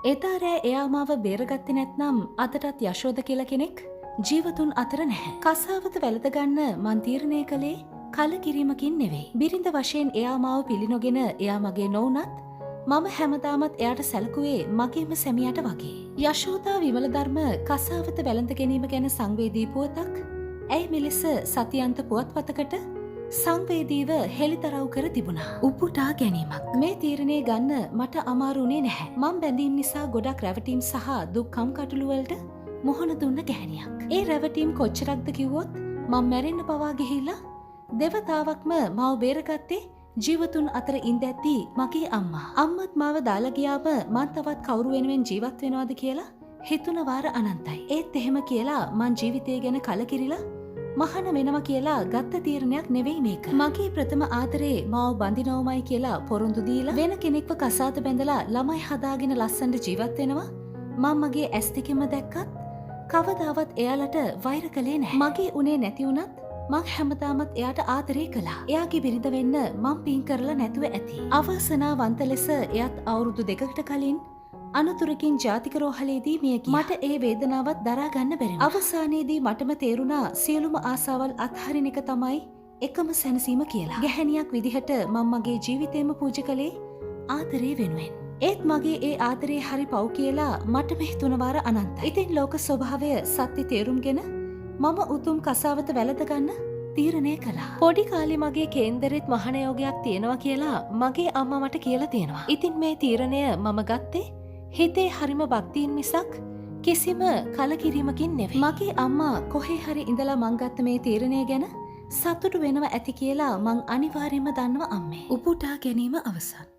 එදා රෑ එයා මාව බේරගත්තේ නැත්නම් අදටත් යශෝද කියලා කෙනෙක් ජීවතුන් අතර නැහැ. කසාවත වැළඳගන්න මං තීරණය කළේ කලකිරීමකින් නෙවෙයි. බිරිඳ වශයෙන් එයා මාව පිළිනොගෙන එයා මගේ නොවුනත් මම හැමදාමත් එයාට සැලකුවේ මගේම සැමියාට වගේ. යශෝදා විමලධර්ම කසාවත වැළඳ ගැනීම ගැන සංවේදී පුවතක් ඇයි මෙලෙස සතියන්ත පුවත්පතකට සංවේදීව හෙළිදරව් කර තිබුණා. උපුටා ගැනීමක්. මේ තීරණය ගන්න මට අමාරු වුණේ නැහැ. මම බැඳීම් නිසා ගොඩක් රැවටීම් සහ දුක්ඛම් කටළු වලට මුහුණ දුන්න ගැහණියක්. ඒ රැවටීම් කොච්චරක්ද කිව්වොත් මම මැරෙන්න පවා ගිහිල්ලා දෙවතාවක්ම මාව බේරගත්තේ ජීවතුන් අතර ඉඳැද්දී මගේ අම්මා. අම්මත් මාව දාලා ගියාම මං තවත් කවුරු වෙනුවෙන් ජීවත් වෙනවද කියලා හිතුන වාර අනන්තයි. ඒත් එහෙම කියලා මං ජීවිතය ගැන කලකිරිලා මහන වෙනවා කියලා ගත්ත තීරණයක් නෙවෙයි මේක. මගේ ප්‍රථම ආදරේ මාව බඳිනවමයි කියලා පොරොන්දු දීලා වෙන කෙනෙක්ව කසාද බැඳලා ළමයි හදාගෙන ලස්සනට ජීවත් වෙනවා මම මගේ ඇස් දෙකෙන්ම දැක්කත් කවදාවත් එයාලට වෛර කළේ නැහැ. මගේ උනේ නැති වුණත් මං හැමදාමත් එයාට ආදරේ කළා. එයාගේ බිරිඳ වෙන්න මං පින් කරලා නැතුව ඇති. අවසනාවන්ත ලෙස එයත් අවුරුදු 2කට කලින් අනතුරකින් ජාතික රෝහලේදී මිය ගියා. මට ඒ වේදනාවත් දරා ගන්න බැරි වුණා. අවසානයේදී මටම තේරුණා සියලුම ආසාවල් අත්හරින එක තමයි එකම සැනසීම කියලා. ගැහැණියක් විදිහට මම මගේ ජීවිතේම පූජා කළේ ආදරේ වෙනුවෙන්. ඒත් මගේ ඒ ආදරේ හරි පව් කියලා මටම හිතුන වාර අනන්තයි. ඉතින් ලෝක ස්වභාවය සත්‍ය තේරුම්ගෙන මම උතුම් කසාවත වැළඳ ගන්න තීරණය කළා. පොඩි කාලේ මගේ කේන්දරෙත් මහණ යෝගයක් තියෙනවා කියලා මගේ අම්මා මට කියලා තියෙනවා. ඉතින් මේ තීරණය මම ගත්තේ හිතේ හරිම භක්තියෙන් මිසක් කිසිම කලකිරීමකින් නෙවෙයි. මගේ අම්මා කොහේ හරි ඉඳලා මං ගත්ත මේ තීරණය ගැන සතුටු වෙනව ඇති කියලා මං අනිවාර්යයෙන්ම දන්නවා අම්මේ. උපුටා ගැනීම අවසන්.